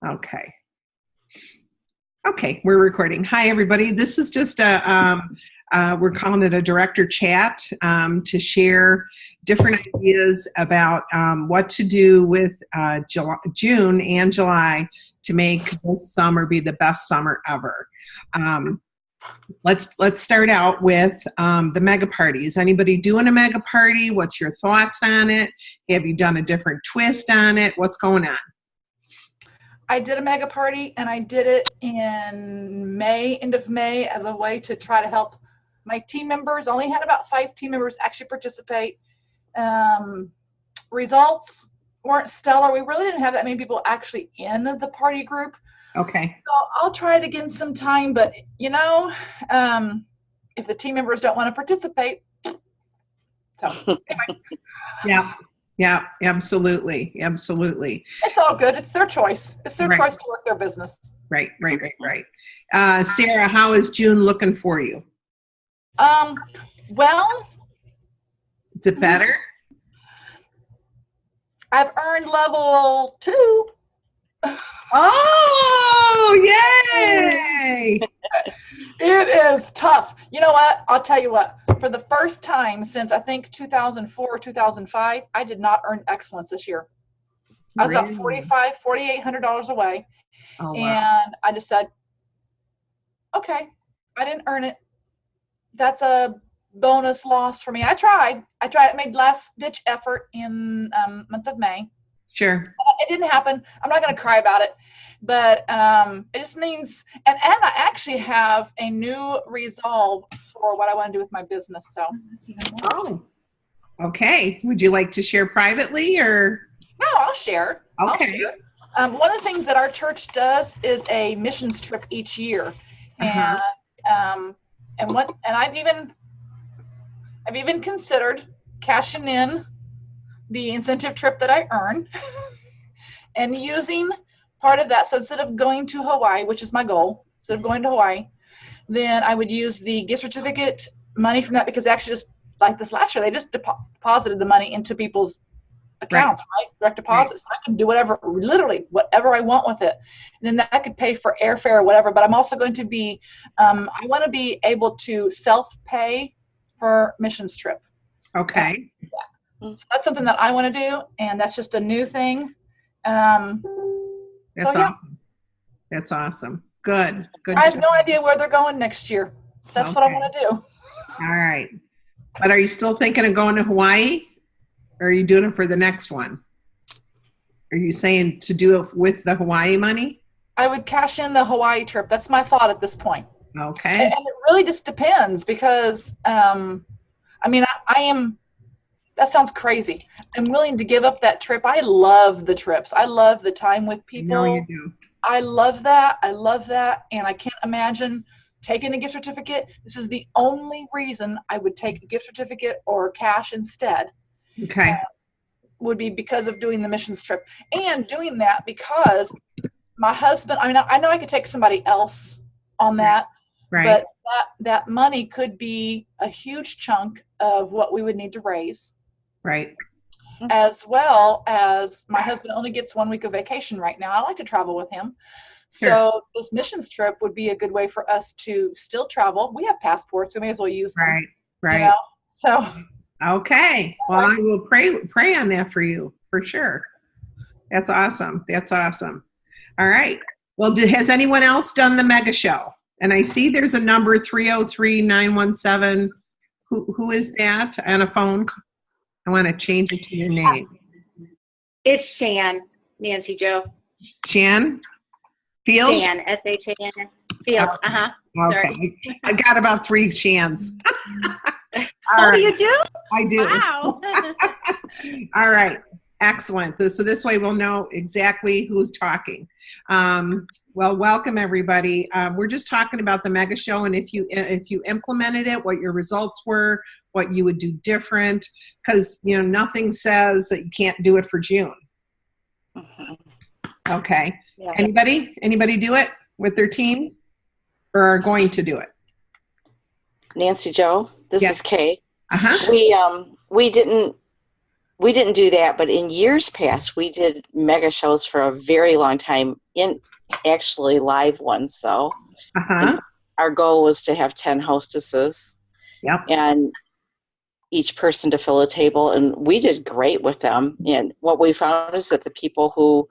Okay. Okay, we're recording. Hi, everybody. This is just we're calling it a director chat to share different ideas about what to do with June and July to make this summer be the best summer ever. Let's start out with the mega parties. Anybody doing a mega party? What's your thoughts on it? Have you done a different twist on it? What's going on? I did a mega party, and I did it in May, end of May, as a way to try to help my team members. I only had about 5 team members actually participate. Results weren't stellar. We really didn't have that many people actually in the party group. Okay. So I'll try it again sometime, but you know, if the team members don't want to participate, so anyway. Yeah, absolutely. It's all good. It's their choice. It's their choice to work their business. Right. Sarah, how is June looking for you? Well, is it better? I've earned level 2. Oh, yay! It is tough. You know what? I'll tell you what. For the first time since I think 2004 or 2005, I did not earn excellence this year. I was about $4,800 away. Oh, wow. And I just said, okay, I didn't earn it. That's a bonus loss for me. I tried. I made last ditch effort in month of May. Sure. It didn't happen. I'm not going to cry about it, but it just means, and I actually have a new resolve for what I want to do with my business. So. Oh, okay. Would you like to share privately or? No, I'll share. Okay. I'll share. One of the things that our church does is a missions trip each year, and I've even considered cashing in the incentive trip that I earn and using part of that. So instead of going to Hawaii, which is my goal, instead of going to Hawaii, then I would use the gift certificate money from that, because actually just like this last year, they just deposited the money into people's accounts, right? Direct deposit. Right. So I can do literally whatever I want with it. And then that could pay for airfare or whatever. But I'm also going to be, I want to be able to self-pay for missions trip. Okay. So that's something that I want to do, and that's just a new thing. That's awesome. That's awesome. Good. I have no idea where they're going next year. That's what I want to do. All right. But are you still thinking of going to Hawaii, or are you doing it for the next one? Are you saying to do it with the Hawaii money? I would cash in the Hawaii trip. That's my thought at this point. Okay. And it really just depends, because, I am. That sounds crazy. I'm willing to give up that trip. I love the trips. I love the time with people. I know you do. I love that. And I can't imagine taking a gift certificate. This is the only reason I would take a gift certificate or cash instead. Okay. Would be because of doing the missions trip, and doing that because my husband, I know I could take somebody else on that. Right. But that money could be a huge chunk of what we would need to raise. Right. As well as my husband only gets 1 week of vacation right now. I like to travel with him. Sure. So this missions trip would be a good way for us to still travel. We have passports. We may as well use them. Right. You know? So. Okay. Well, I will pray on that for you, for sure. That's awesome. All right. Well, has anyone else done the mega show? And I see there's a number 303-917. Who is that on a phone? I want to change it to your name. It's Shan, Nancy Jo. Shan? Fields? Shan, S-H-A-N. Fields, Okay. Sorry. I got about 3 Shans. Right. You do? I do. Wow. All right. Excellent. So this way we'll know exactly who's talking. Well, welcome everybody. We're just talking about the mega show, and if you implemented it, what your results were, what you would do different, because nothing says that you can't do it for June. Mm-hmm. Okay. Yeah. Anybody do it with their teams, or are going to do it? Nancy Jo, this is Kay. Uh-huh. We didn't we didn't do that, but in years past, we did mega shows for a very long time, in actually live ones, though. Uh-huh. Our goal was to have 10 hostesses. Yep. And each person to fill a table, and we did great with them. And what we found is that the people who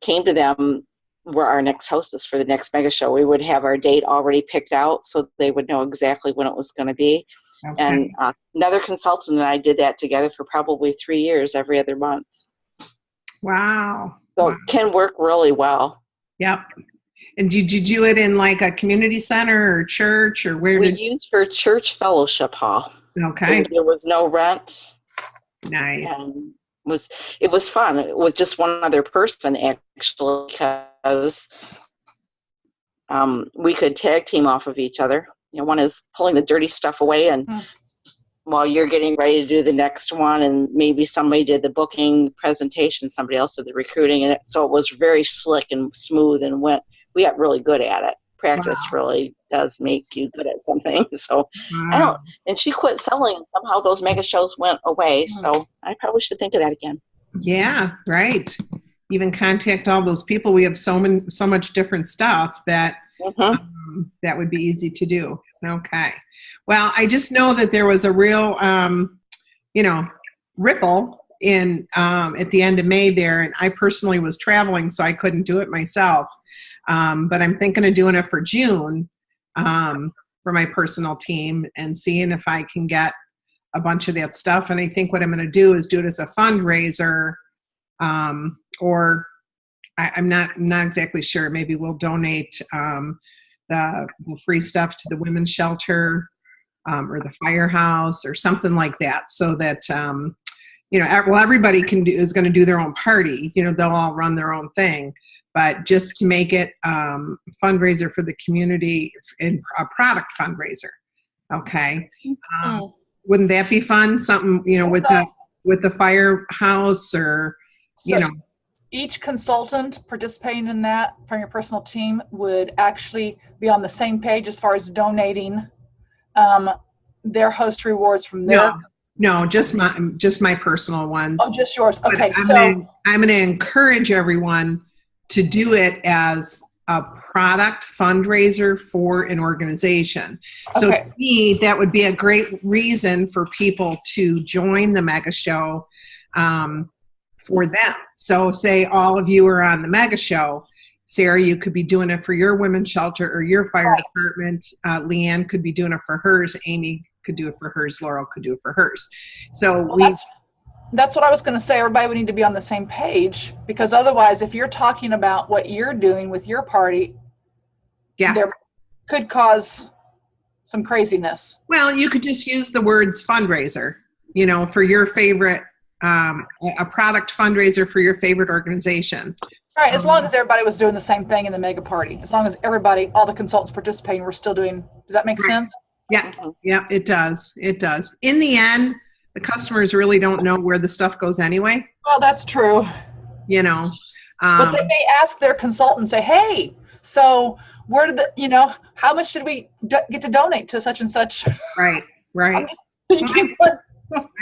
came to them were our next hostess for the next mega show. We would have our date already picked out so they would know exactly when it was going to be. Okay. And another consultant and I did that together for probably 3 years, every other month. Wow. So Wow. it can work really well. Yep. And did you do it in like a community center or church, or where We did? used for church fellowship hall. Okay. There was no rent. Nice. And it was fun with just one other person, actually, because we could tag team off of each other. You know, one is pulling the dirty stuff away, and while you're getting ready to do the next one, and maybe somebody did the booking presentation, somebody else did the recruiting, and so it was very slick and smooth, and we got really good at it. Practice really does make you good at something. So Wow. and she quit selling, and somehow those mega shows went away. So I probably should think of that again. Yeah, right. Even contact all those people. We have so much different stuff that that would be easy to do. Okay. Well, I just know that there was a real, ripple in at the end of May there, and I personally was traveling, so I couldn't do it myself. But I'm thinking of doing it for June for my personal team and seeing if I can get a bunch of that stuff. And I think what I'm going to do is do it as a fundraiser, or I'm not exactly sure. Maybe we'll donate the free stuff to the women's shelter or the firehouse or something like that, so that everybody is going to do their own party. They'll all run their own thing. But just to make it fundraiser for the community and a product fundraiser, okay? Wouldn't that be fun? Something with the firehouse, or Each consultant participating in that from your personal team would actually be on the same page as far as donating their host rewards from their. No, just my personal ones. Oh, just yours. Okay, I'm going to encourage everyone to do it as a product fundraiser for an organization. So to me, that would be a great reason for people to join the mega show for them. So say all of you are on the mega show. Sarah, you could be doing it for your women's shelter or your fire department. Leanne could be doing it for hers. Amy could do it for hers. Laurel could do it for hers. So that's what I was going to say. Everybody would need to be on the same page, because otherwise, if you're talking about what you're doing with your party, there could cause some craziness. Well, you could just use the words fundraiser, for your favorite, a product fundraiser for your favorite organization. All right, as long as everybody was doing the same thing in the mega party, as long as all the consultants participating were still doing, does that make sense? Yeah, it does. It does. In the end, the customers really don't know where the stuff goes anyway. Well, that's true. But they may ask their consultant, say, hey, so where did how much did we get to donate to such and such? Right. I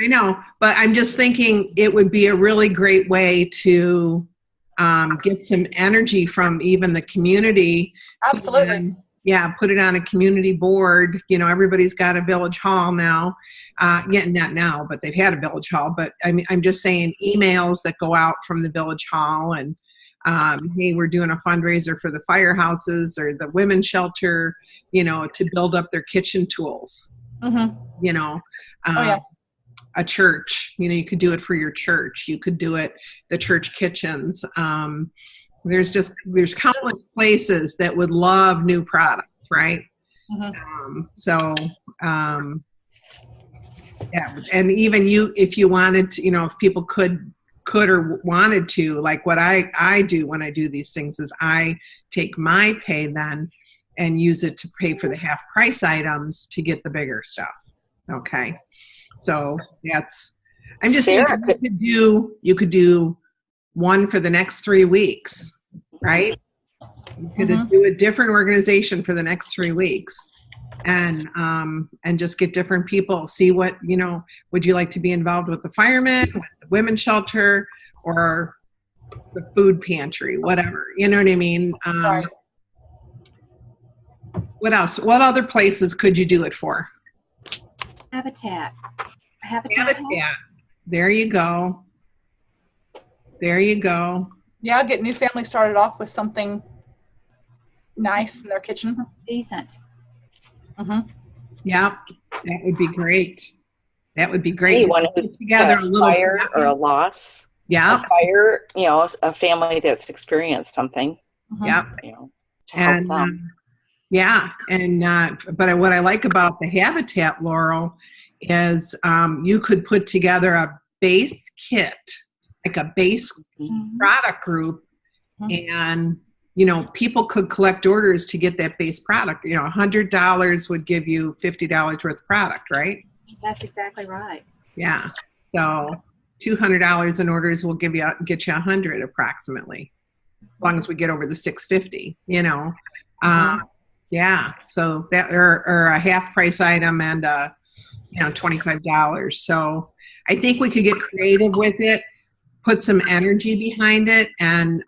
know, but I'm just thinking it would be a really great way to get some energy from even the community. Absolutely. Put it on a community board. Everybody's got a village hall now. Not now, but they've had a village hall. But I'm just saying, emails that go out from the village hall, and hey, we're doing a fundraiser for the firehouses or the women's shelter, to build up their kitchen tools. A church, you could do it for your church. You could do it, the church kitchens. There's countless places that would love new products, right? And even if you wanted to, if people could or wanted to, like what I do when I do these things is I take my pay then and use it to pay for the half price items to get the bigger stuff. Okay. So I'm just thinking you could do one for the next 3 weeks, right? You could do a different organization for the next 3 weeks, and just get different people. See what, would you like to be involved with the firemen, with the women's shelter or the food pantry, whatever. You know what I mean? Right. What else? What other places could you do it for? Habitat. Habitat. There you go. There you go. Yeah, get new families started off with something nice in their kitchen. Decent. Mm-hmm. Yeah, that would be great. That would be great. Anyone Put who's together got a a little fire or a loss, yeah, a fire, a family that's experienced something, Mm-hmm. yeah, to help and them. yeah, and but what I like about the Habitat, Laurel, is you could put together a base kit, like a base product group, and people could collect orders to get that base product. $100 would give you $50 worth of product, right? That's exactly right. Yeah. So $200 in orders will get you 100 approximately, as long as we get over the 650. Yeah. So that or a half price item and $25. So I think we could get creative with it, put some energy behind it, and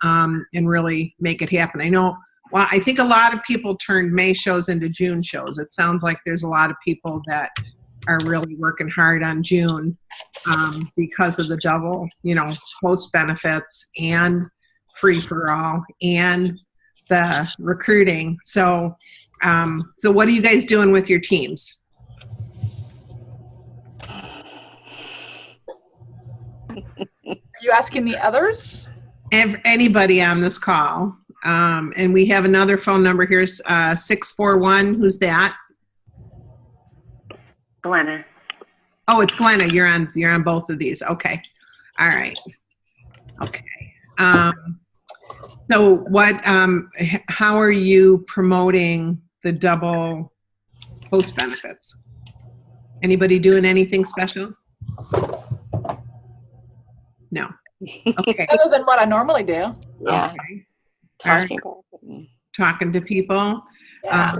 really make it happen. I think a lot of people turned May shows into June shows. It sounds like there's a lot of people that are really working hard on June because of the double, host benefits and free for all and the recruiting. So what are you guys doing with your teams? Are you asking the others? Anybody on this call. And we have another phone number here, 641. Who's that? Glenna. Oh, it's Glenna. You're on both of these. Okay. All right. Okay. So what, how are you promoting the double host benefits? Anybody doing anything special? No. Okay. Other than what I normally do. Yeah. Okay. Talking about it. Talking to people. Yeah.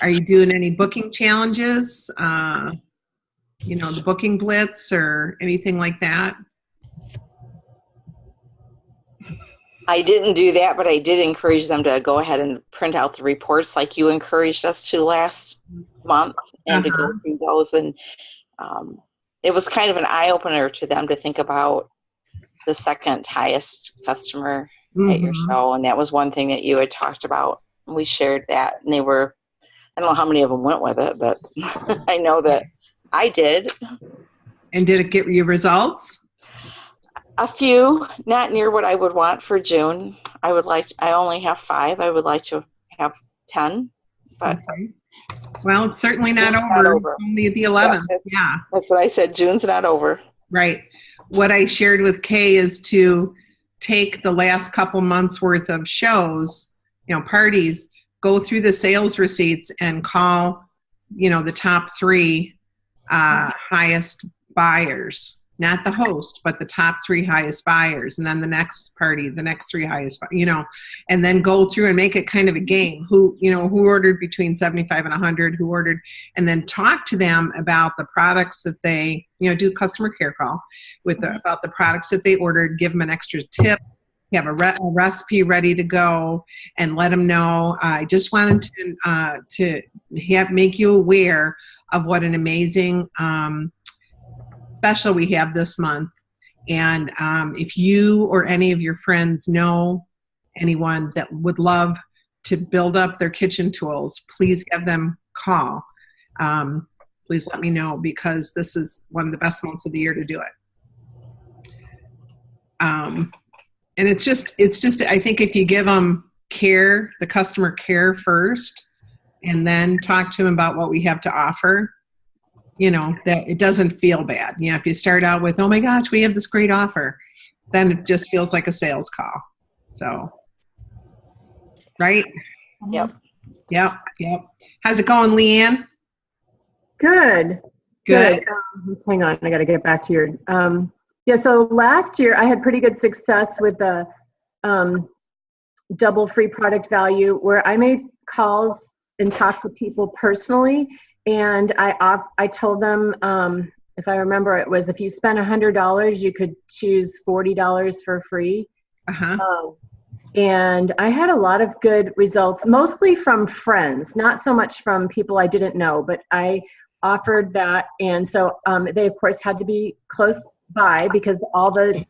Are you doing any booking challenges? The booking blitz or anything like that? I didn't do that, but I did encourage them to go ahead and print out the reports like you encouraged us to last month and to go through those. And it was kind of an eye-opener to them to think about the second highest customer at your show. And that was one thing that you had talked about. We shared that, and they were, I don't know how many of them went with it, but I know that I did. And did it get you results? A few, not near what I would want for June. I only have 5. I would like to have 10, but. Okay. Well, it's certainly not June's over. not over. Only the 11th. Yeah. That's what I said. June's not over. Right. What I shared with Kay is to take the last couple months worth of shows, parties, go through the sales receipts and call, the top 3 highest buyers, not the host, but the top 3 highest buyers. And then the next party, the next 3 highest, and then go through and make it kind of a game. Who ordered between 75 and 100, who ordered, and then talk to them about the products that they, do customer care call about the products that they ordered, give them an extra tip, have a recipe ready to go, and let them know. I just wanted to make you aware of what an amazing special we have this month. And if you or any of your friends know anyone that would love to build up their kitchen tools, please have them call. Please let me know, because this is one of the best months of the year to do it. And it's just, I think if you give them care, the customer care first, and then talk to them about what we have to offer, that it doesn't feel bad. If you start out with, oh my gosh, we have this great offer, then it just feels like a sales call. So, right? Yep. How's it going, Leanne? Good. Just hang on, I got to get back to your. So last year I had pretty good success with the double free product value, where I made calls and talked to people personally. And I told them if I remember, it was if you spent $100, you could choose $40 for free. Uh-huh. And I had a lot of good results, mostly from friends, not so much from people I didn't know, but I offered that. And so they, of course, had to be close by because all the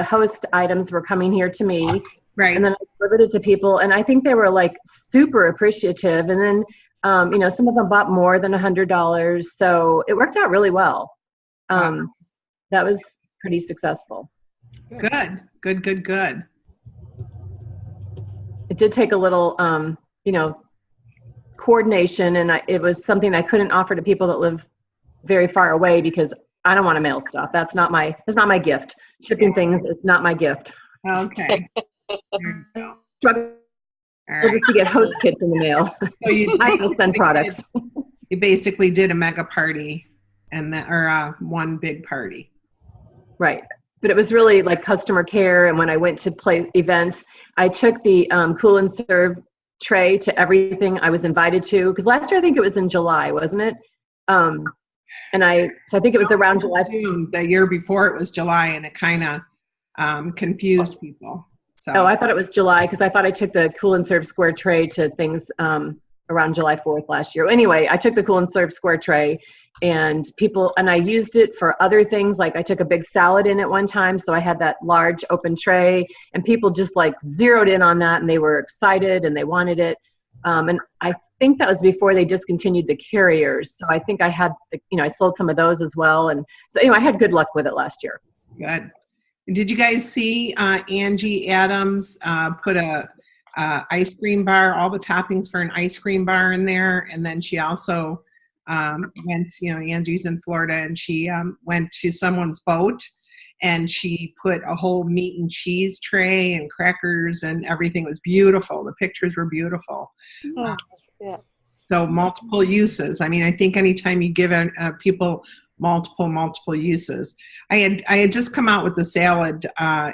host items were coming here to me. Right. And then I delivered it to people. And I think they were like super appreciative. And then, some of them bought more than $100. So it worked out really well. That was pretty successful. Good. It did take a little, coordination, and it was something I couldn't offer to people that live very far away because I don't want to mail stuff. That's not my gift. Shipping things is not my gift. Okay. There you go. Struggle All right. just to get host kits in the mail. So you I will send products. You basically did a mega party or one big party. Right. But it was really like customer care. And when I went to play events, I took the Cool and Serve tray to everything I was invited to. Because last year, I think it was in July, wasn't it? So I think it was around July. June. The year before it was July, and it kind of confused people. So. Oh, I thought it was July because I thought I took the Cool and Serve square tray to things around July 4th last year. Anyway, I took the Cool and Serve square tray and I used it for other things. Like I took a big salad in at one time. So I had that large open tray and people just like zeroed in on that and they were excited and they wanted it. And I think that was before they discontinued the carriers. So I think I had, I sold some of those as well. And so anyway, I had good luck with it last year. Good. Did you guys see Angie Adams put a ice cream bar, all the toppings for an ice cream bar in there? And then she also went, Angie's in Florida, and she went to someone's boat and she put a whole meat and cheese tray and crackers and everything. It was beautiful. The pictures were beautiful. Yeah. So multiple uses. I mean, I think anytime you give people multiple uses. I had just come out with the salad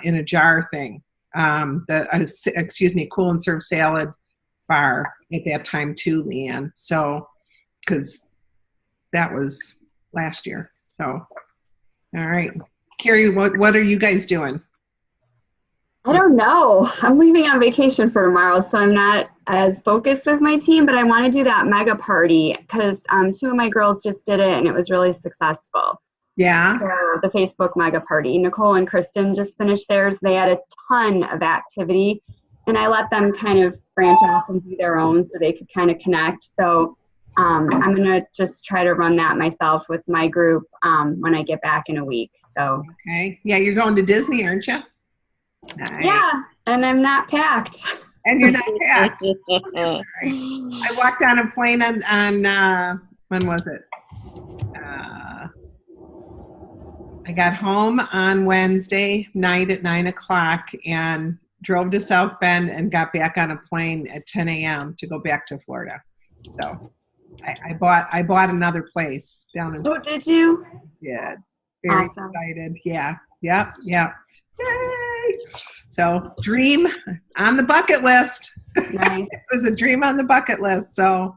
in a jar thing. Cool and Serve salad bar at that time too, Leanne. So, because that was last year. So, all right, Carrie, what are you guys doing? I don't know. I'm leaving on vacation for tomorrow, so I'm not as focused with my team, but I want to do that mega party because two of my girls just did it and it was really successful. Yeah. So the Facebook mega party. Nicole and Kristen just finished theirs. They had a ton of activity and I let them kind of branch off and do their own so they could kind of connect. So I'm going to just try to run that myself with my group when I get back in a week. So. Okay. Yeah, you're going to Disney, aren't you? Nice. Yeah, and I'm not packed. And you're not packed. Right. I walked on a plane on when was it? I got home on Wednesday night at 9:00 and drove to South Bend and got back on a plane at 10 a.m. to go back to Florida. So I bought another place down in. Oh, did you? Yeah, very awesome. Excited. Yeah, yep. Yay! So dream on the bucket list. Nice. It was a dream on the bucket list. So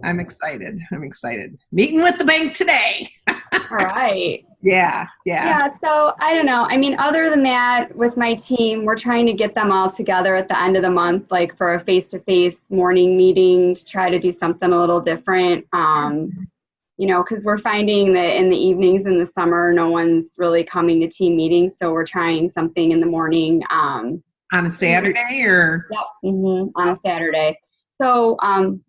I'm excited. Meeting with the bank today. All right. Yeah. So I don't know. I mean, other than that, with my team, we're trying to get them all together at the end of the month, like for a face-to-face morning meeting to try to do something a little different. Because we're finding that in the evenings in the summer, no one's really coming to team meetings. So we're trying something in the morning. On a Saturday or? Yep. On a Saturday. So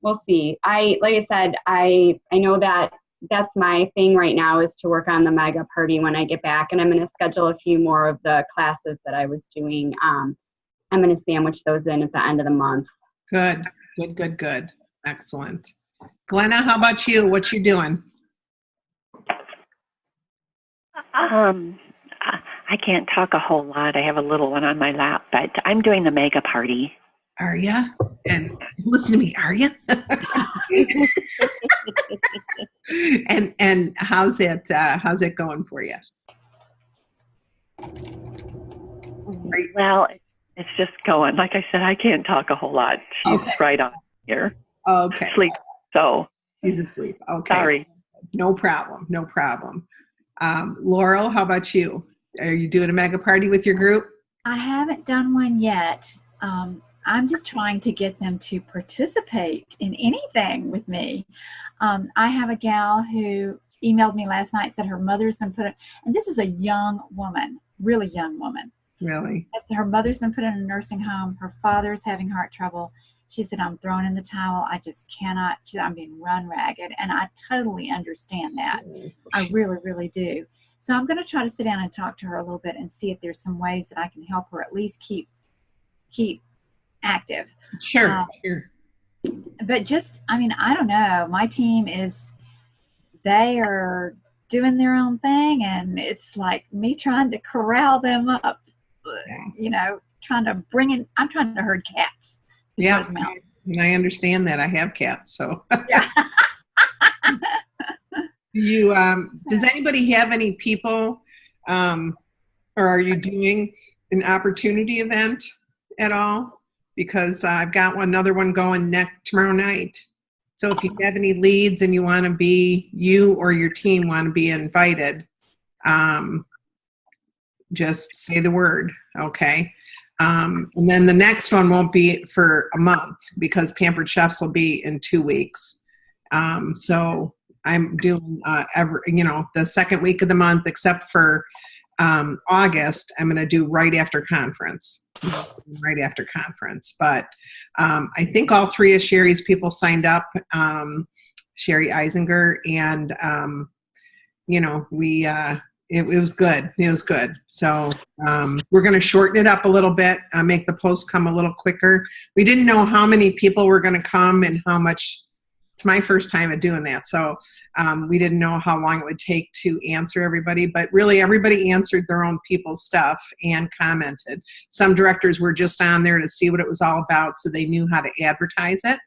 we'll see. Like I said, I know that's my thing right now is to work on the mega party when I get back. And I'm going to schedule a few more of the classes that I was doing. I'm going to sandwich those in at the end of the month. Good. Excellent. Glenna, how about you? What you doing? I can't talk a whole lot. I have a little one on my lap, but I'm doing the mega party. Are ya? And listen to me, are ya? and how's it going for you? Well, it's just going. Like I said, I can't talk a whole lot. She's right on here. Okay. Sleep. So she's asleep. Okay. Sorry. No problem. Laurel, how about you? Are you doing a mega party with your group? I haven't done one yet. I'm just trying to get them to participate in anything with me. I have a gal who emailed me last night, said her mother's been put in, and this is a young woman, really young woman. Really? Her mother's been put in a nursing home. Her father's having heart trouble. She said, I'm throwing in the towel. I just cannot. I'm being run ragged. And I totally understand that. I really, really do. So I'm going to try to sit down and talk to her a little bit and see if there's some ways that I can help her at least keep active. Sure, sure. But just, I mean, I don't know. My team they are doing their own thing, and it's like me trying to corral them up, you know, I'm trying to herd cats. Yeah, and I understand that. I have cats, so. Yeah. Does anybody have any people, or are you doing an opportunity event at all? Because I've got another one going tomorrow night. So if you have any leads and you want to you or your team want to be invited, just say the word, okay? And then the next one won't be for a month because Pampered Chefs will be in 2 weeks. So I'm doing the second week of the month, except for August, I'm going to do right after conference. But I think all 3 of Sherry's people signed up, Sherry Eisinger, and it was good. It was good. So we're going to shorten it up a little bit, make the posts come a little quicker. We didn't know how many people were going to come and how much. It's my first time at doing that. So we didn't know how long it would take to answer everybody, but really everybody answered their own people's stuff and commented. Some directors were just on there to see what it was all about so they knew how to advertise it.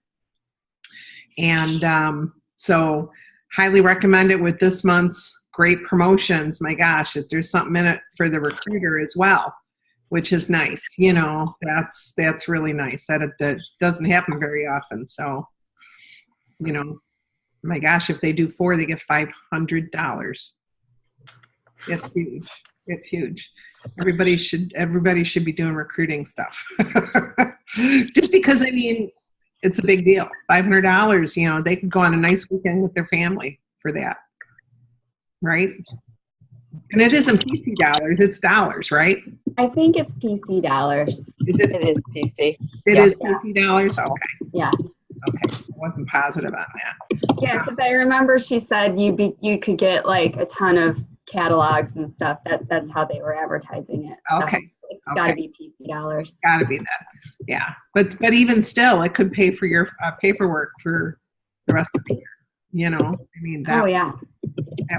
And so highly recommend it with this month's great promotions. My gosh, if there's something in it for the recruiter as well, which is nice. That's really nice. That doesn't happen very often. So, my gosh, if they do 4, they get $500. It's huge. It's huge. Everybody should be doing recruiting stuff. Just because, it's a big deal. $500, they could go on a nice weekend with their family for that. Right? And it isn't PC dollars, it's dollars, right? I think it's PC dollars. Is it? It is PC. It is PC dollars? Okay. Yeah. Okay. I wasn't positive on that. Yeah, because I remember she said you could get like a ton of catalogs and stuff. That's how they were advertising it. So Okay. It's got to be PC dollars. Got to be that. Yeah. But even still, it could pay for your paperwork for the rest of the year. That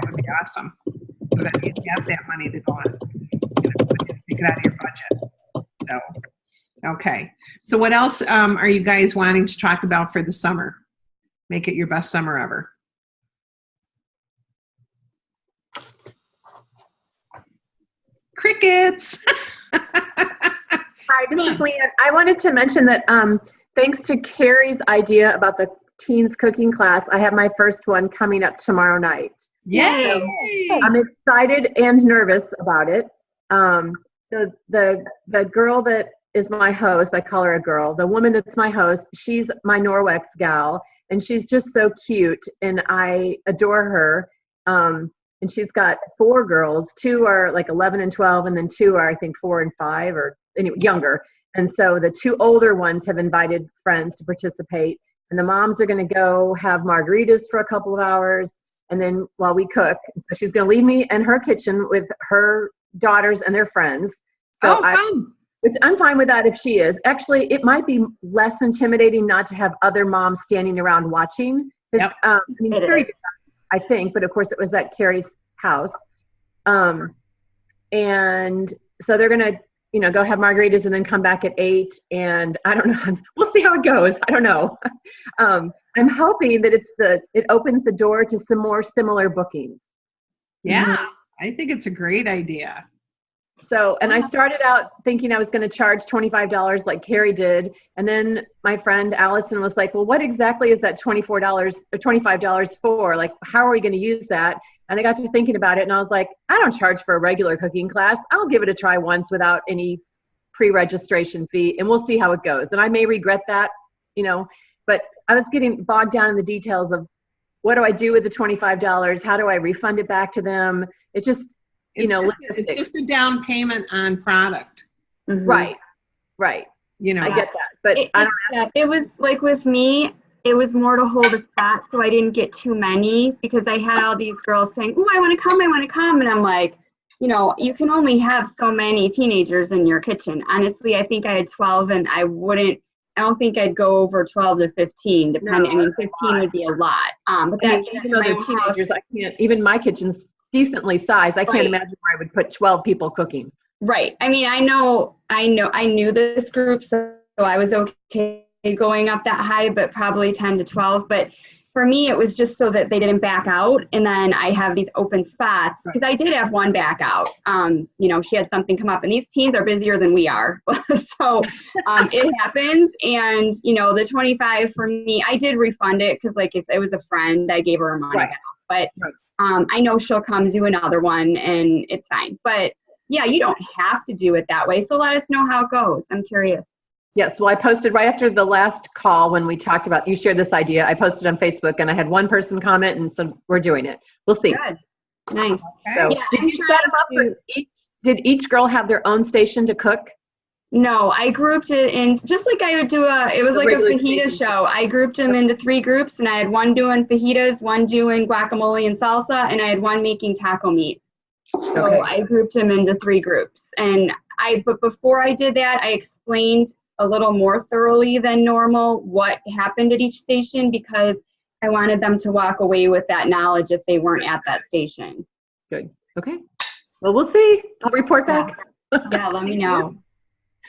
would be awesome. So that you have that money to go on, take it out of your budget. So, okay. So what else are you guys wanting to talk about for the summer? Make it your best summer ever. Crickets. Hi, this is Leanne. I wanted to mention that thanks to Carrie's idea about the teens cooking class, I have my first one coming up tomorrow night. Yay! So I'm excited and nervous about it. So the girl that is my host, I call her a girl, the woman that's my host, she's my Norwex gal, and she's just so cute, and I adore her. And she's got 4 girls. 2 are like 11 and 12, and then 2 are, I think, 4 and 5, or anyway, younger. And so the 2 older ones have invited friends to participate, and the moms are going to go have margaritas for a couple of hours, and then while we cook. So she's going to leave me in her kitchen with her daughters and their friends. So which I'm fine with that if she is. Actually, it might be less intimidating not to have other moms standing around watching. Yep. Carrie did that, I think, but of course it was at Carrie's house. And so they're going to, go have margaritas and then come back at 8. And I don't know, we'll see how it goes. I don't know. I'm hoping that it opens the door to some more similar bookings. Yeah, I think it's a great idea. So, and I started out thinking I was going to charge $25 like Carrie did. And then my friend Allison was like, well, what exactly is that $24 or $25 for? Like, how are we going to use that? And I got to thinking about it, and I was like, I don't charge for a regular cooking class. I'll give it a try once without any pre-registration fee, and we'll see how it goes. And I may regret that, but I was getting bogged down in the details of what do I do with the $25? How do I refund it back to them? It's just, it's just a down payment on product. Mhm. Right. I get that, but I don't it was like with me, it was more to hold a spot so I didn't get too many, because I had all these girls saying, "Oh, I want to come." And I'm like, you can only have so many teenagers in your kitchen. Honestly, I think I had 12, and I don't think I'd go over 12 to 15, depending. No, 15 would be a lot. But even though they're teenagers, I can't, even my kitchen's decently sized. I can't imagine where I would put 12 people cooking. Right. I mean, I knew this group, so I was okay going up that high, but probably 10 to 12. But for me, it was just so that they didn't back out. And then I have these open spots, because I did have one back out. She had something come up, and these teens are busier than we are. So it happens. And, the 25 for me, I did refund it, because it was a friend. I gave her her money back. But I know she'll come do another one, and it's fine. But yeah, you don't have to do it that way. So let us know how it goes. I'm curious. Yes, well, I posted right after the last call when we talked about, you shared this idea, I posted on Facebook, and I had one person comment, and so we're doing it. We'll see. Good. Nice. So, Yeah, did you set them up for did each girl have their own station to cook? No, I grouped it in, just like I would do it was like a fajita show. I grouped them into 3 groups, and I had one doing fajitas, one doing guacamole and salsa, and I had one making taco meat. So I grouped them into 3 groups. But before I did that, I explained a little more thoroughly than normal what happened at each station, because I wanted them to walk away with that knowledge if they weren't at that station. Good. Okay. Well, we'll see. I'll report back. Yeah, let me know.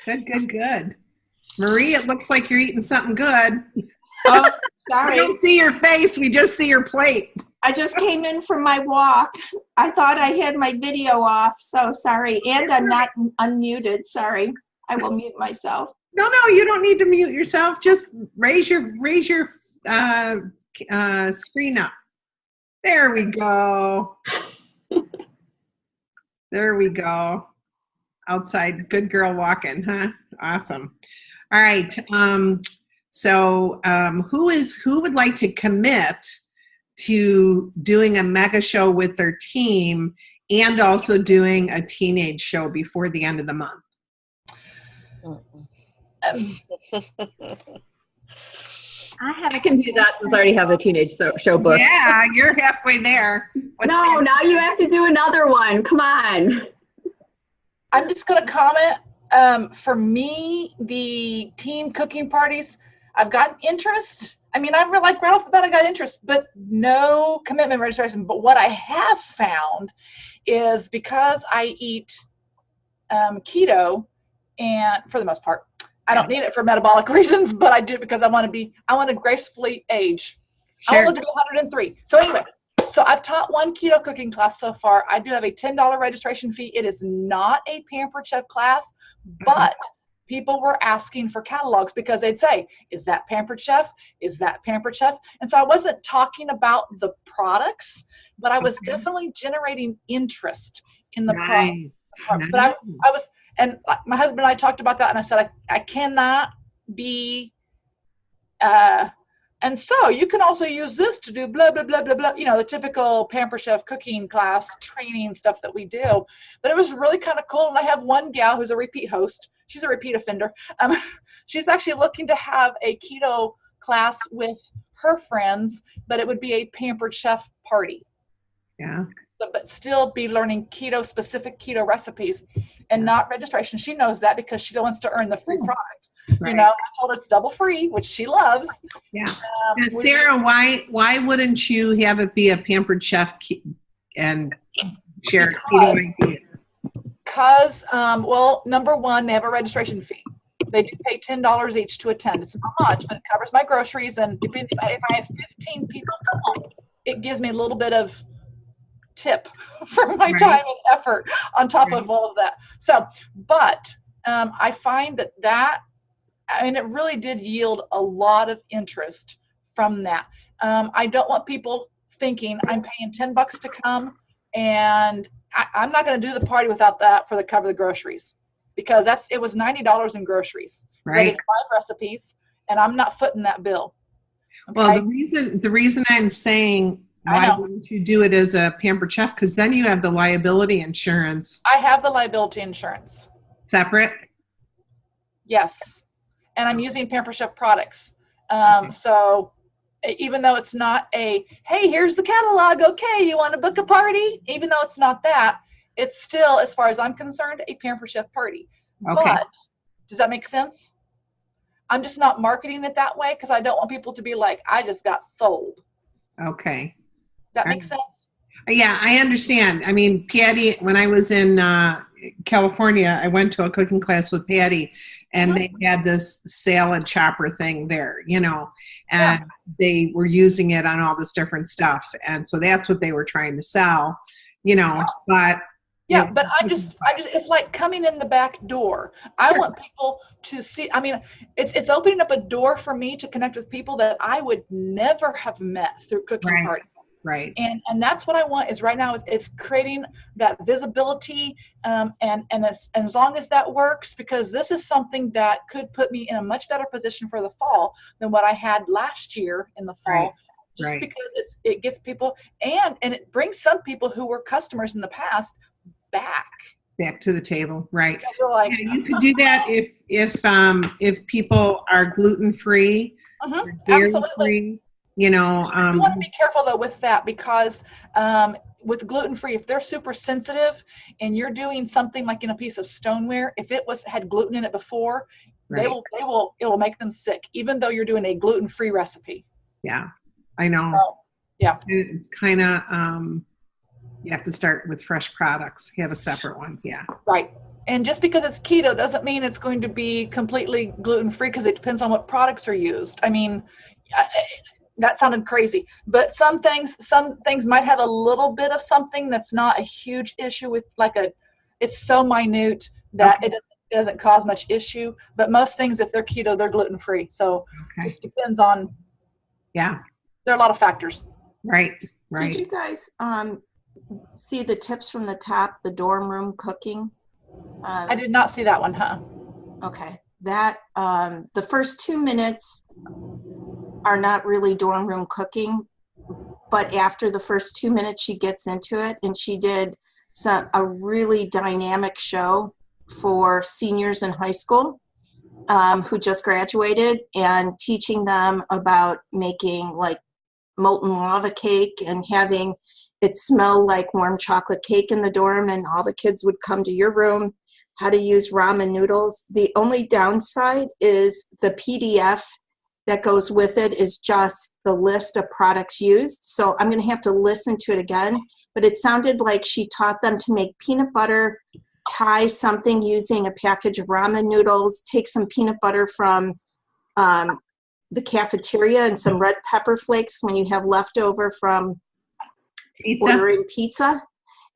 Good. Marie, it looks like you're eating something good. Oh, sorry. We don't see your face. We just see your plate. I just came in from my walk. I thought I had my video off, so sorry. And I'm not unmuted. Sorry. I will mute myself. No, you don't need to mute yourself. Just raise your screen up. There we go. There we go. Outside, good girl walking, huh? Awesome. All right. Who would like to commit to doing a mega show with their team and also doing a teenage show before the end of the month? I can do that since I already have a teenage show book. Yeah, you're halfway there. Now you have to do another one. Come on. I'm just going to comment. For me, the team cooking parties, I've gotten interest. I mean, I'm like right off the bat, I got interest, but no commitment registration. But what I have found is, because I eat keto, and for the most part, I don't need it for metabolic reasons, but I do it because I want to gracefully age. Sure. I want to be 103. So anyway, so I've taught one keto cooking class so far. I do have a $10 registration fee. It is not a Pampered Chef class, but people were asking for catalogs, because they'd say, is that Pampered Chef? Is that Pampered Chef? And so I wasn't talking about the products, but I was definitely generating interest in the product. But I was, and my husband and I talked about that, and I said, I cannot be, and so you can also use this to do blah, blah, blah, blah, blah, the typical Pampered Chef cooking class training stuff that we do. But it was really kind of cool. And I have one gal who's a repeat host. She's a repeat offender. She's actually looking to have a keto class with her friends, but it would be a Pampered Chef party. Yeah. But still be learning specific keto recipes and not registration. She knows that because she wants to earn the free product. Right. I told her it's double free, which she loves. Yeah. Sarah, why wouldn't you have it be a Pampered Chef and share keto ideas? Because, well, number one, they have a registration fee. They do pay $10 each to attend. It's not much, but it covers my groceries. And if I have 15 people come, it gives me a little bit of tip for my time and effort on top of all of that. So, but I find that it really did yield a lot of interest from that. I don't want people thinking I'm paying $10 to come, and I'm not going to do the party without that for the cover of the groceries, because it was $90 in groceries. Right. I did 5 recipes, and I'm not footing that bill. Okay? Well, the reason I'm saying why wouldn't you do it as a Pampered Chef, because then you have the liability insurance. I have the liability insurance. Separate? Yes. And I'm using Pampered Chef products. So even though it's not hey, here's the catalog, okay, you want to book a party? Even though it's not that, it's still, as far as I'm concerned, a Pampered Chef party. Okay. But does that make sense? I'm just not marketing it that way because I don't want people to be like, I just got sold. Okay. That makes sense? Yeah, I understand. I mean, Patty, when I was in California, I went to a cooking class with Patty, and they had this salad chopper thing there, you know, and they were using it on all this different stuff. And so that's what they were trying to sell, you know, but. Yeah, but I just, it's like coming in the back door. I want people to see, I mean, it's opening up a door for me to connect with people that I would never have met through cooking party. Right. And that's what I want is right now it's creating that visibility. And as long as that works, because this is something that could put me in a much better position for the fall than what I had last year in the fall. Just because it gets people and it brings some people who were customers in the past back to the table, right? Like, yeah, you could do that if people are gluten-free, absolutely. You know, you want to be careful though with that, because with gluten-free, if they're super sensitive and you're doing something like in a piece of stoneware, if it had gluten in it before, it will make them sick, even though you're doing a gluten-free recipe. Yeah, I know. So, yeah, it's kind of you have to start with fresh products. You have a separate one. Yeah. Right. And just because it's keto doesn't mean it's going to be completely gluten-free, because it depends on what products are used. I mean, that sounded crazy, but some things might have a little bit of something that's not a huge issue with, like it's so minute that it doesn't cause much issue. But most things, if they're keto, they're gluten-free. So just depends on, there are a lot of factors. Right. Did you guys see the tips from the top, the dorm room cooking? I did not see that one, huh? Okay. That, the first 2 minutes are not really dorm room cooking, but after the first 2 minutes, she gets into it, and she did a really dynamic show for seniors in high school who just graduated, and teaching them about making like molten lava cake and having it smell like warm chocolate cake in the dorm, and all the kids would come to your room, how to use ramen noodles. The only downside is the PDF that goes with it is just the list of products used. So I'm going to have to listen to it again, but it sounded like she taught them to make peanut butter, tie something using a package of ramen noodles, take some peanut butter from the cafeteria and some red pepper flakes when you have leftover from ordering pizza.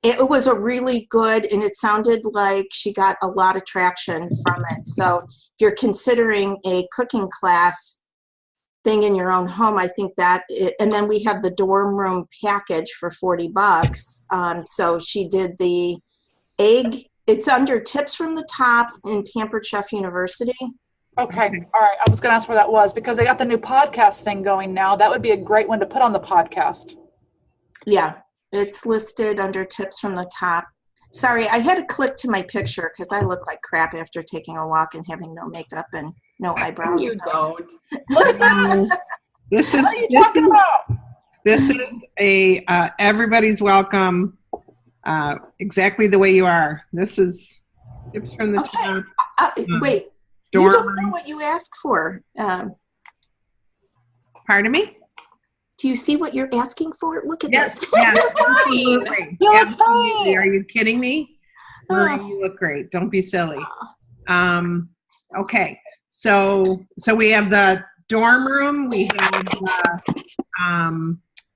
It was a really good, and it sounded like she got a lot of traction from it. So if you're considering a cooking class thing in your own home, I think that, and then we have the dorm room package for $40. So she did the egg. It's under Tips from the Top in Pampered Chef University. Okay. All right. I was going to ask where that was, because they got the new podcast thing going now. That would be a great one to put on the podcast. Yeah. It's listed under Tips from the Top. Sorry, I had to click to my picture because I look like crap after taking a walk and having no makeup and no eyebrows. You don't. This is, what are you talking about? This is a everybody's welcome, exactly the way you are. This is Tips from the Top. Wait, you don't know what you asked for. Pardon me? Do you see what you're asking for? Look at this. Yes, absolutely. Absolutely. Are you kidding me? Marie, you look great. Don't be silly. Okay. So we have the dorm room. We have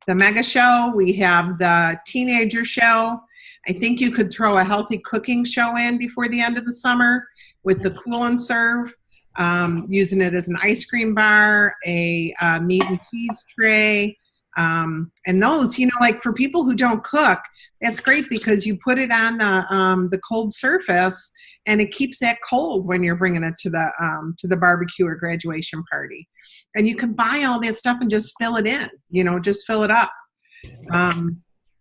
the mega show. We have the teenager show. I think you could throw a healthy cooking show in before the end of the summer with the Cool and Serve, using it as an ice cream bar, a meat and cheese tray, And those, like for people who don't cook, it's great because you put it on the cold surface, and it keeps that cold when you're bringing it to the barbecue or graduation party. And you can buy all that stuff and just fill it in, just fill it up.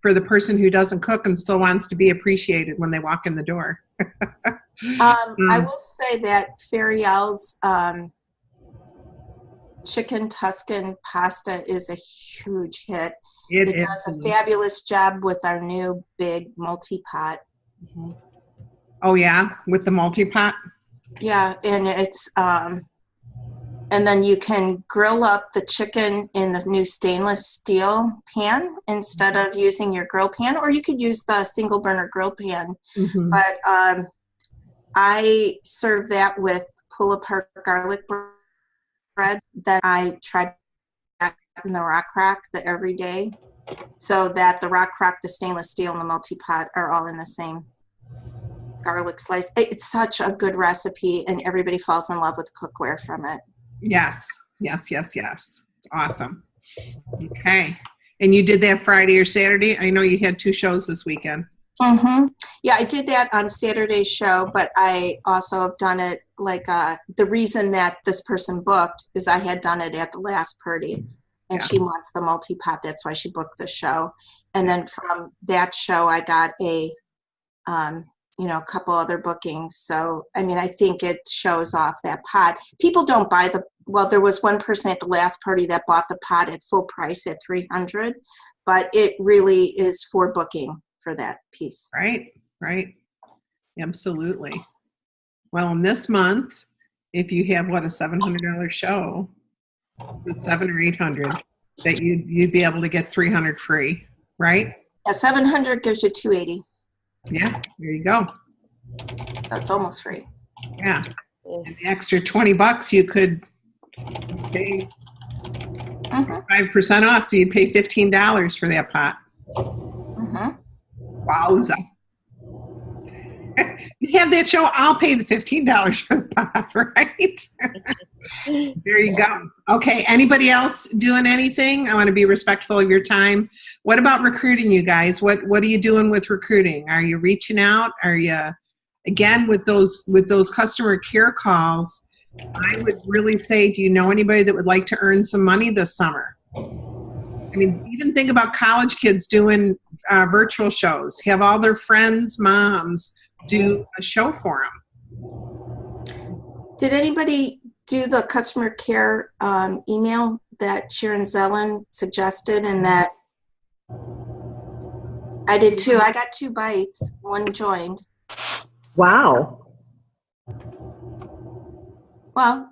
For the person who doesn't cook and still wants to be appreciated when they walk in the door. I will say that Feriel's chicken Tuscan pasta is a huge hit. It does a fabulous job with our new big multi-pot. Mm-hmm. Oh yeah, with the multi-pot? Yeah, and it's and then you can grill up the chicken in the new stainless steel pan instead of using your grill pan, or you could use the single burner grill pan. Mm-hmm. But I serve that with pull-apart garlic bread. Then I try that in the rock rack every day, so that the rock rack, the stainless steel, and the multi-pot are all in the same garlic slice. It's such a good recipe, and everybody falls in love with cookware from it. Yes. It's awesome. Okay. And you did that Friday or Saturday? I know you had 2 shows this weekend. Mm-hmm. Yeah, I did that on Saturday's show, but I also have done it the reason that this person booked is I had done it at the last party, and she wants the multi-pot. That's why she booked the show. And then from that show, I got a couple other bookings. So, I think it shows off that pot. People don't buy there was one person at the last party that bought the pot at full price at $300, but it really is for booking for that piece. Right. Absolutely. Well, in this month, if you have a $700 show, it's $700 or $800 that you'd be able to get $300 free, right? Yeah, $700 gives you $280. Yeah, there you go. That's almost free. Yeah. And the extra $20 you could pay 5% off, so you'd pay $15 for that pot. Mm-hmm. Wowza. You have that show, I'll pay the $15 for the pot, right? There you go. Okay, anybody else doing anything? I want to be respectful of your time. What about recruiting, you guys? What are you doing with recruiting? Are you reaching out? Are you, again, with those customer care calls, I would really say, do you know anybody that would like to earn some money this summer? Even think about college kids doing virtual shows. Have all their friends' moms do a show for them. Did anybody do the customer care email that Sharon Zellen suggested, and that I did too? I got 2 bites. One joined. Wow. Well,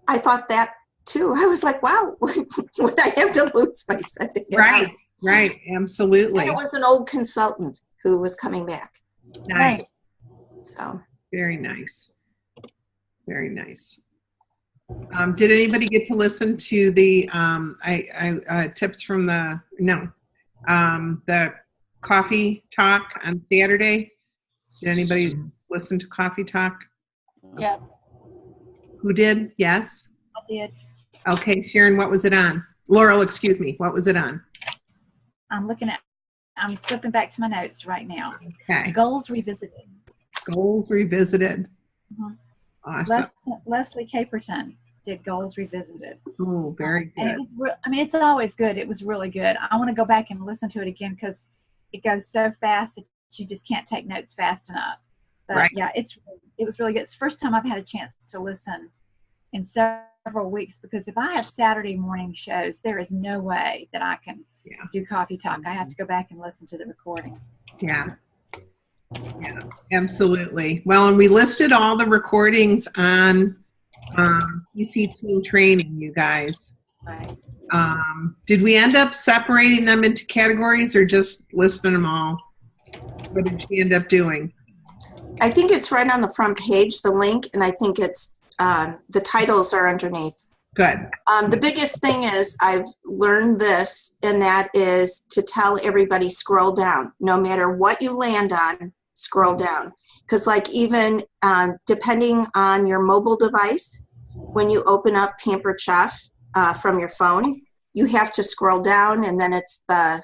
I thought that too. I was like, wow, what I have to lose by sending it out? Right. Absolutely. And it was an old consultant who was coming back. Nice. So very nice. Very nice. Did anybody get to listen to the tips from the coffee talk on Saturday? Did anybody listen to coffee talk? Yeah. Who did? Yes. I did. Okay, Sharon, what was it on? Laurel, excuse me. What was it on? I'm flipping back to my notes right now. Okay. Goals Revisited. Goals Revisited. Mm-hmm. Awesome. Leslie Caperton did Goals Revisited. Oh, very good. And it was it's always good. It was really good. I want to go back and listen to it again because it goes so fast that you just can't take notes fast enough. But right. Yeah, it was really good. It's the first time I've had a chance to listen in several weeks, because if I have Saturday morning shows, there is no way that I can do coffee talk. I have to go back and listen to the recording. Yeah, absolutely. Well, and we listed all the recordings on PC Team Training, you guys. Right. Did we end up separating them into categories or just listing them all? What did she end up doing? I think it's right on the front page, the link, and I think it's the titles are underneath. Good. The biggest thing is I've learned this, and that is to tell everybody scroll down. No matter what you land on, scroll down. Because even depending on your mobile device, when you open up Pampered Chef from your phone, you have to scroll down, and then it's the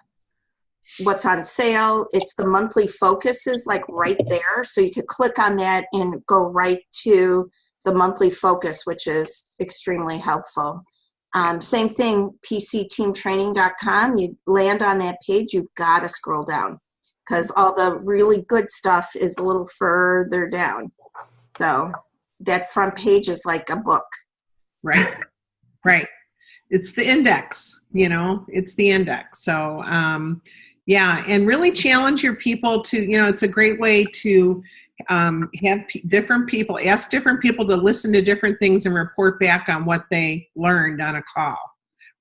what's on sale. It's the monthly focus is like right there. So you could click on that and go right to the monthly focus, which is extremely helpful. Same thing, pcteamtraining.com. You land on that page, you've got to scroll down because all the really good stuff is a little further down. So that front page is like a book. Right. Right. It's the index, it's the index. So, yeah, and really challenge your people to, it's a great way to have different people, ask different people to listen to different things and report back on what they learned on a call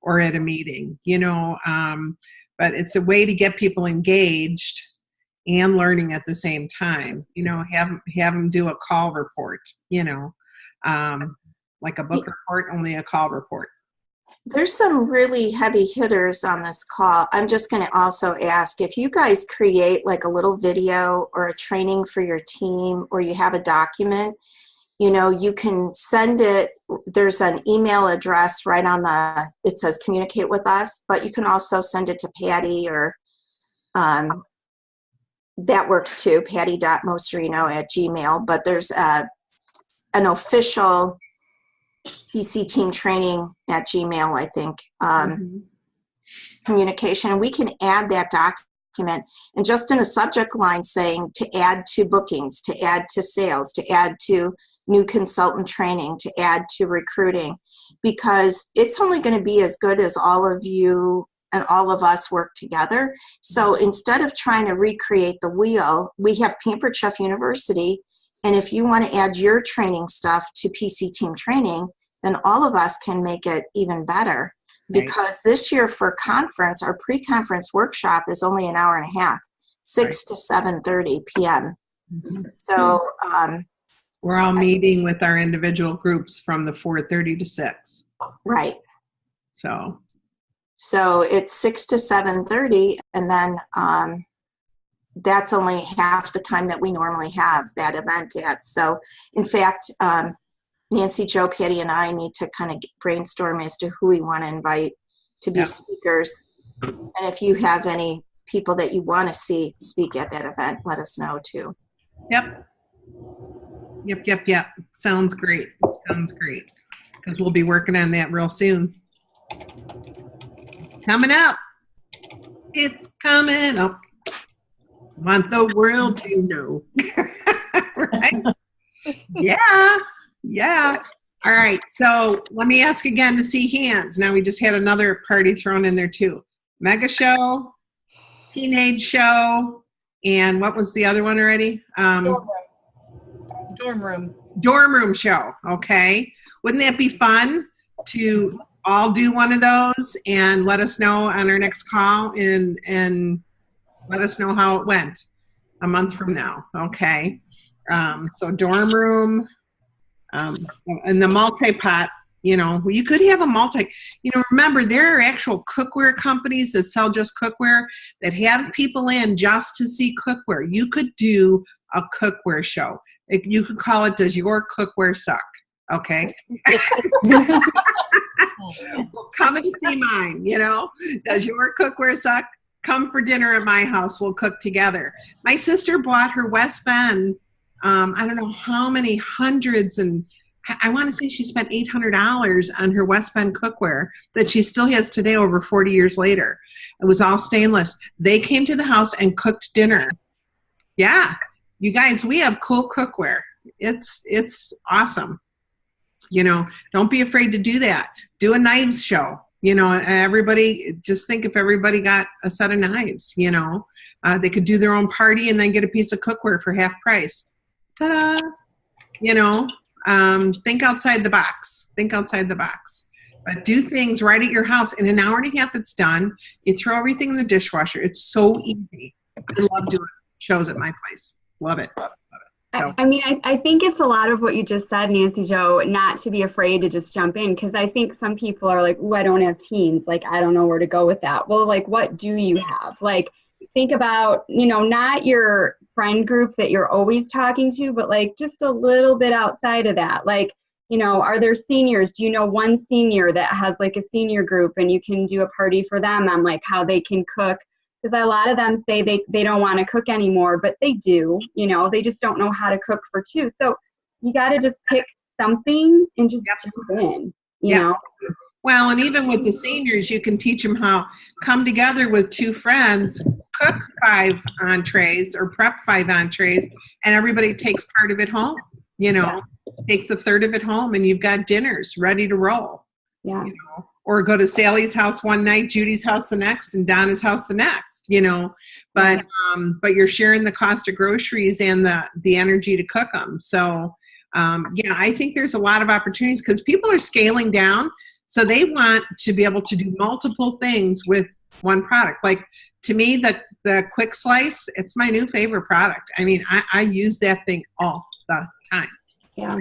or at a meeting, but it's a way to get people engaged and learning at the same time, have them do a call report, like a book report, only a call report. There's some really heavy hitters on this call. I'm just going to also ask if you guys create like a little video or a training for your team, or you have a document, you can send it. There's an email address right on it says communicate with us, but you can also send it to Patty or that works too, patty.moserino@gmail. But there's an official pcteamtraining@gmail, I think, communication. And we can add that document and just in the subject line saying to add to bookings, to add to sales, to add to new consultant training, to add to recruiting, because it's only going to be as good as all of you and all of us work together. So instead of trying to recreate the wheel, we have Pampered Chef University. And if you want to add your training stuff to PC Team Training, then all of us can make it even better. Right. Because this year for conference, our pre-conference workshop is only an hour and a half, 6 to 7:30 p.m. Mm-hmm. So we're all meeting with our individual groups from the 4:30 to 6. Right. So it's 6 to 7:30, and then that's only half the time that we normally have that event at. So in fact, Nancy, Joe, Patty, and I need to kind of brainstorm as to who we want to invite to be speakers. And if you have any people that you want to see speak at that event, let us know too. Yep. Sounds great. Because we'll be working on that real soon. Coming up. It's coming up. Want the world to know. Right? Yeah. All right. So let me ask again to see hands. Now we just had another party thrown in there too. Mega show, teenage show, and what was the other one already? Dorm room show. Okay. Wouldn't that be fun to all do one of those and let us know on our next call and let us know how it went a month from now. Okay. So dorm room, and the multi-pot, you could have a remember there are actual cookware companies that sell just cookware that have people in just to see cookware. You could do a cookware show. You could call it, Does Your Cookware Suck? Okay. Well, come and see mine, Does your cookware suck? Come for dinner at my house. We'll cook together. My sister bought her West Bend, I don't know how many hundreds, and I want to say she spent $800 on her West Bend cookware that she still has today over 40 years later. It was all stainless. They came to the house and cooked dinner. Yeah. You guys, we have cool cookware. It's awesome. Don't be afraid to do that. Do a knives show. Everybody, just think if everybody got a set of knives, they could do their own party and then get a piece of cookware for half price. Ta-da! Think outside the box. But do things right at your house. In an hour and a half, it's done. You throw everything in the dishwasher. It's so easy. I love doing shows at my place. Love it. So. I think it's a lot of what you just said, Nancy Jo, not to be afraid to just jump in, because I think some people are like, I don't have teens. Like, I don't know where to go with that. Well, like, what do you have? Like, think about, not your friend group that you're always talking to, but like just a little bit outside of that. Like, you know, are there seniors? Do you know one senior that has like a senior group and you can do a party for them on like how they can cook? Because a lot of them say they don't want to cook anymore, but they do, you know, they just don't know how to cook for two. So you got to just pick something and just jump in, you know? Well, and even with the seniors, you can teach them how come together with two friends, cook 5 entrees or prep 5 entrees, and everybody takes part of it home, you know, takes a third of it home, and you've got dinners ready to roll. Yeah. You know? Or go to Sally's house one night, Judy's house the next, and Donna's house the next, you know. But you're sharing the cost of groceries and the energy to cook them. So, yeah, I think there's a lot of opportunities because people are scaling down. So they want to be able to do multiple things with one product. Like to me, the Quick Slice, it's my new favorite product. I mean, I use that thing all the time. Yeah.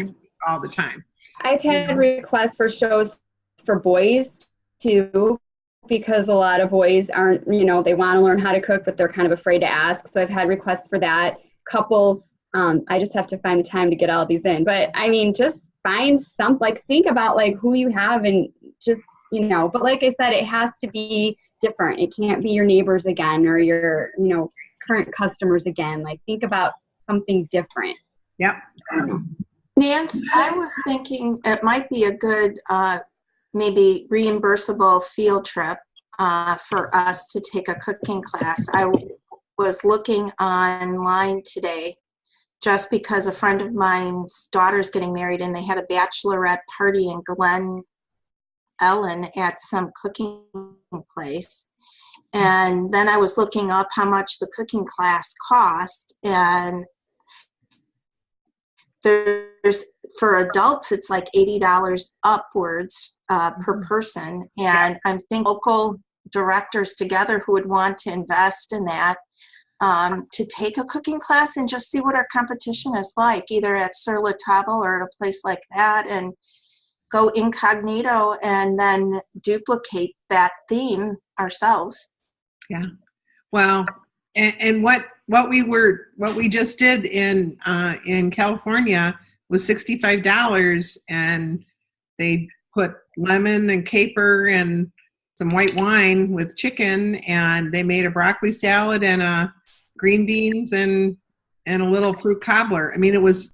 All the time. I've had requests for shows for boys too, because a lot of boys aren't, you know, they want to learn how to cook, but they're kind of afraid to ask. So I've had requests for that. Couples, I just have to find the time to get all these in. But I mean, just find some, like, think about like who you have and just, you know, but like I said, it has to be different. It can't be your neighbors again or your, you know, current customers again. Like think about something different. Yep. Nance, I was thinking it might be a good maybe reimbursable field trip for us to take a cooking class. I was looking online today just because a friend of mine's daughter's getting married and they had a bachelorette party in Glen Ellen at some cooking place. And then I was looking up how much the cooking class cost, and there's, for adults, it's like $80 upwards per person. And I'm thinking local directors together who would want to invest in that to take a cooking class and just see what our competition is like, either at Sur La Table or at a place like that, and go incognito and then duplicate that theme ourselves. Yeah. Well, and what we just did in California was $65, and they put lemon and caper and some white wine with chicken, and they made a broccoli salad and a green beans and a little fruit cobbler. I mean, it was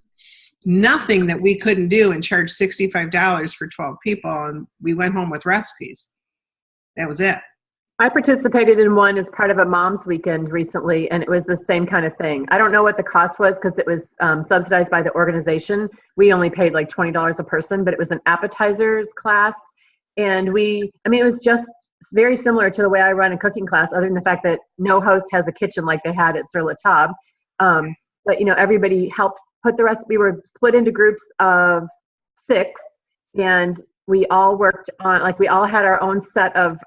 nothing that we couldn't do and charge $65 for 12 people, and we went home with recipes. That was it. I participated in one as part of a mom's weekend recently, and it was the same kind of thing. I don't know what the cost was because it was subsidized by the organization. We only paid like $20 a person, but it was an appetizers class. And it was just very similar to the way I run a cooking class, other than the fact that no host has a kitchen like they had at Sur La Table. But, you know, everybody helped put the recipe. We were split into groups of 6, and we all worked on, like, we all had our own set of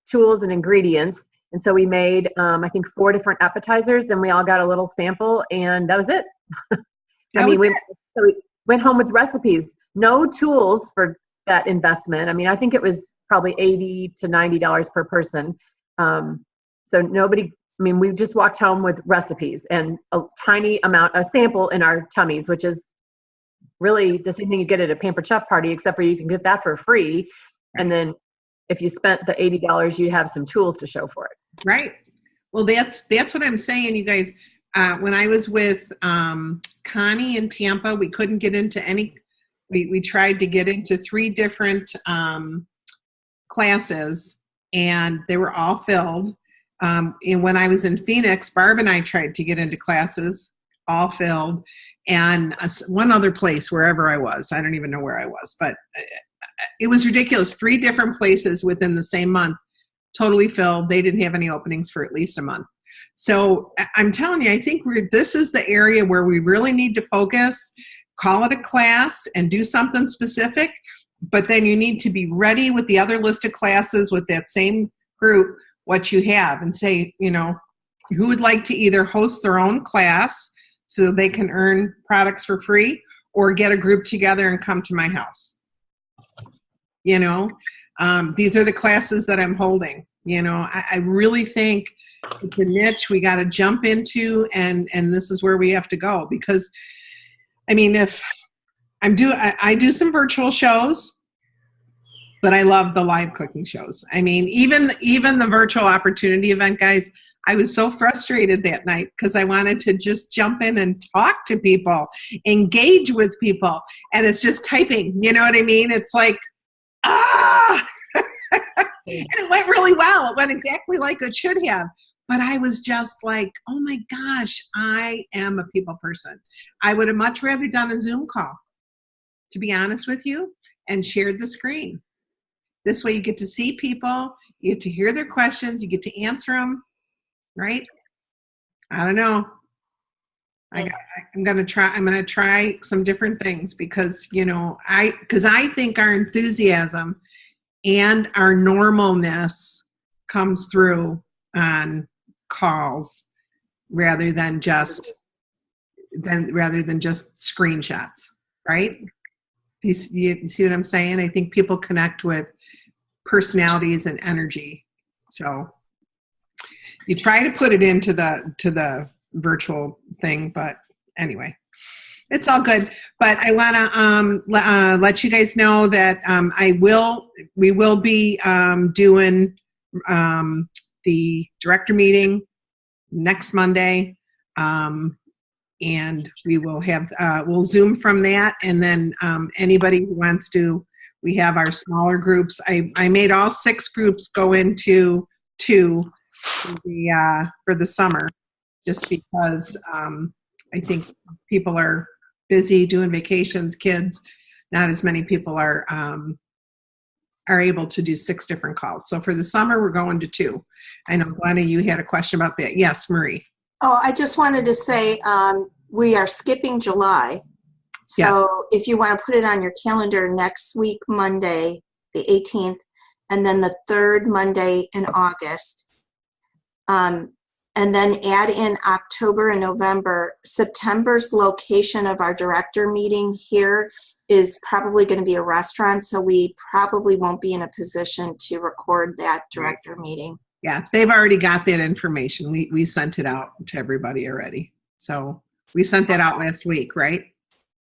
tools and ingredients. And so we made, I think, 4 different appetizers, and we all got a little sample, and that was it. We went home with recipes, no tools for that investment. I mean, I think it was probably $80 to $90 per person. So we just walked home with recipes and a tiny amount, a sample in our tummies, which is really the same thing you get at a Pampered Chef party, except for you can get that for free. And then if you spent the $80, you have some tools to show for it. Right. Well, that's what I'm saying, you guys. When I was with Connie in Tampa, we couldn't get into any. We tried to get into 3 different classes, and they were all filled. And when I was in Phoenix, Barb and I tried to get into classes, all filled. And one other place, wherever I was, I don't even know where I was, but it was ridiculous. 3 different places within the same month, totally filled. They didn't have any openings for at least a month. So I'm telling you, I think this is the area where we really need to focus, call it a class and do something specific, but then you need to be ready with the other list of classes with that same group, what you have, and say, you know, who would like to either host their own class so they can earn products for free, or get a group together and come to my house. You know, these are the classes that I'm holding. You know, I really think it's a niche we got to jump into, and this is where we have to go. Because, I mean, if I do some virtual shows, but I love the live cooking shows. I mean, even the virtual opportunity event, guys, I was so frustrated that night because I wanted to just jump in and talk to people, engage with people, and it's just typing. You know what I mean? It's like, ah! And it went really well. It went exactly like it should have. But I was just like, oh my gosh, I am a people person. I would have much rather done a Zoom call, to be honest with you, and shared the screen. This way you get to see people, you get to hear their questions, you get to answer them, right? I don't know. I'm going to try some different things because, I think our enthusiasm and our normalness comes through on calls rather than just screenshots, right? Do you see what I'm saying? I think people connect with personalities and energy. So you try to put it into the virtual thing, but anyway, it's all good. But I want to let you guys know that we will be doing the director meeting next Monday, and we will have we'll Zoom from that, and then anybody who wants to, we have our smaller groups. I made all 6 groups go into 2 for the summer, just because I think people are busy doing vacations, kids. Not as many people are able to do 6 different calls. So for the summer, we're going to 2. I know, Glenna, you had a question about that. Yes, Marie. Oh, I just wanted to say we are skipping July. So if you want to put it on your calendar next week, Monday, the 18th, and then the 3rd Monday in August, and then add in October and November. September's location of our director meeting here is probably going to be a restaurant, so we probably won't be in a position to record that director meeting. Yeah, they've already got that information. We sent it out to everybody already. So we sent that out last week, right?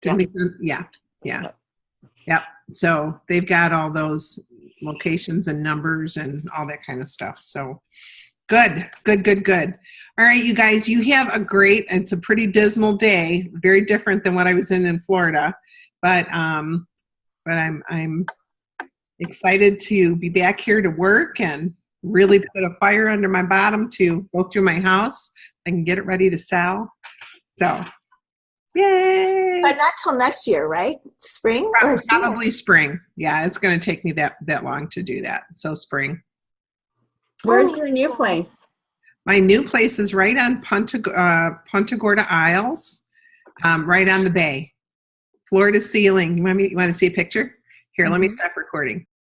Yeah. Yep. So they've got all those locations and numbers and all that kind of stuff. So good. All right, you guys, you have a great, it's a pretty dismal day, very different than what I was in Florida, but I'm excited to be back here to work and really put a fire under my bottom to go through my house. I can get it ready to sell. So, yay! But not till next year, right? Spring? Probably spring. Yeah, it's going to take me that long to do that. So spring. Where's your new place? My new place is right on Punta Gorda Isles, right on the bay. Floor to ceiling. You want to see a picture? Here, let me stop recording.